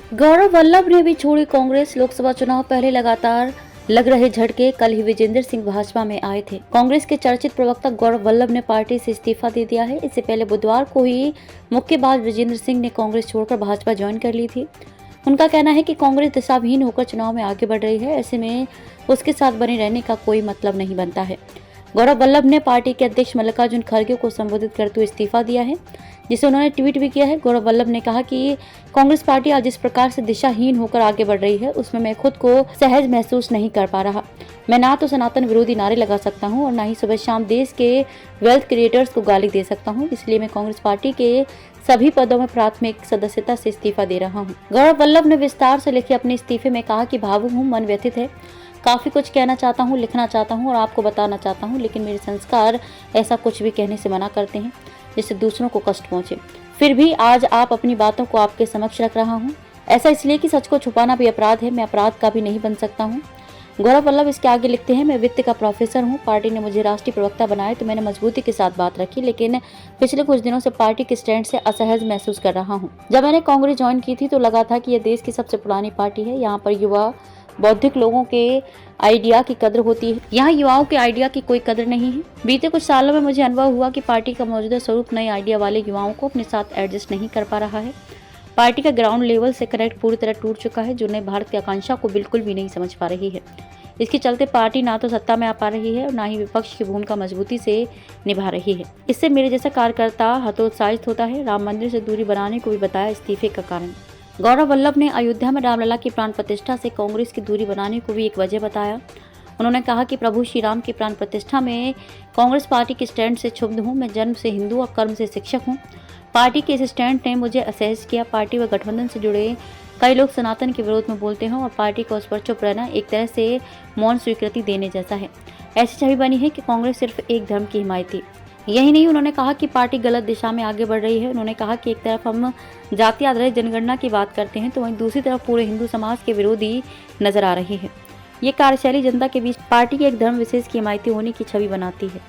गौरव वल्लभ ने भी छोड़ी कांग्रेस। लोकसभा चुनाव पहले लगातार लग रहे झटके। कल ही विजेंद्र सिंह भाजपा में आए थे। कांग्रेस के चर्चित प्रवक्ता गौरव वल्लभ ने पार्टी से इस्तीफा दे दिया है। इससे पहले बुधवार को ही मुक्केबाज विजेंद्र सिंह ने कांग्रेस छोड़कर भाजपा ज्वाइन कर ली थी। उनका कहना है कि कांग्रेस दिशाविहीन होकर चुनाव में आगे बढ़ रही है, ऐसे में उसके साथ बने रहने का कोई मतलब नहीं बनता है। गौरव वल्लभ ने पार्टी के अध्यक्ष मल्लिकार्जुन खड़गे को संबोधित करते हुए इस्तीफा दिया है, जिसे उन्होंने ट्वीट भी किया है। गौरव वल्लभ ने कहा कि कांग्रेस पार्टी आज जिस प्रकार से दिशाहीन होकर आगे बढ़ रही है, उसमें मैं खुद को सहज महसूस नहीं कर पा रहा। मैं ना तो सनातन विरोधी नारे लगा सकता हूं और ना ही सुबह शाम देश के वेल्थ क्रिएटर्स को गाली दे सकता हूं। इसलिए मैं कांग्रेस पार्टी के सभी पदों में प्राथमिक सदस्यता से इस्तीफा दे रहा हूं। गौरव वल्लभ ने विस्तार से लिखे अपने इस्तीफे में कहा कि भावुक हूं, मन व्यथित है, काफी कुछ कहना चाहता हूँ, लिखना चाहता हूँ और आपको बताना चाहता हूँ, लेकिन मेरे संस्कार ऐसा कुछ भी कहने से मना करते हैं जिससे दूसरों को कष्ट पहुंचे। फिर भी आज आप अपनी बातों को आपके समक्ष रख रहा हूँ। ऐसा इसलिए कि सच को छुपाना भी अपराध है। मैं अपराध का भी नहीं बन सकता हूँ। गौरव वल्लभ इसके आगे लिखते हैं, मैं वित्त का प्रोफेसर हूँ। पार्टी ने मुझे राष्ट्रीय प्रवक्ता बनाया तो मैंने मजबूती के साथ बात रखी, लेकिन पिछले कुछ दिनों से पार्टी के स्टैंड से असहज महसूस कर रहा हूँ। जब मैंने कांग्रेस ज्वाइन की थी तो लगा था कि यह देश की सबसे पुरानी पार्टी है। यहाँ पर युवा बौद्धिक लोगों के आइडिया की कदर होती है। यहाँ युवाओं के आइडिया की कोई कदर नहीं है। बीते कुछ सालों में मुझे अनुभव हुआ कि पार्टी का मौजूदा स्वरूप नए आइडिया वाले युवाओं को अपने साथ एडजस्ट नहीं कर पा रहा है। पार्टी का ग्राउंड लेवल से कनेक्ट पूरी तरह टूट चुका है, जो नए भारत की आकांक्षा को बिल्कुल भी नहीं समझ पा रही है। इसके चलते पार्टी ना तो सत्ता में आ पा रही है और ना ही विपक्ष की भूमिका मजबूती से निभा रही है। इससे मेरे जैसा कार्यकर्ता हतोत्साहित होता है। राम मंदिर से दूरी बनाने को भी बताया इस्तीफे का कारण। गौरव वल्लभ ने अयोध्या में रामलला की प्राण प्रतिष्ठा से कांग्रेस की दूरी बनाने को भी एक वजह बताया। उन्होंने कहा कि प्रभु श्री राम की प्राण प्रतिष्ठा में कांग्रेस पार्टी के स्टैंड से क्षुब्ध हूं। मैं जन्म से हिंदू और कर्म से शिक्षक हूं। पार्टी के इस स्टैंड ने मुझे असहज किया। पार्टी व गठबंधन से जुड़े कई लोग सनातन के विरोध में बोलते हैं और पार्टी को उस पर चुप रहना एक तरह से मौन स्वीकृति देने जैसा है। ऐसी छवि बनी है कि कांग्रेस सिर्फ एक धर्म की हिमायती। यही नहीं, उन्होंने कहा कि पार्टी गलत दिशा में आगे बढ़ रही है। उन्होंने कहा कि एक तरफ हम जाति आधारित जनगणना की बात करते हैं तो वहीं दूसरी तरफ पूरे हिंदू समाज के विरोधी नजर आ रहे हैं। ये कार्यशैली जनता के बीच पार्टी के एक धर्म विशेष की हिमायती होने की छवि बनाती है।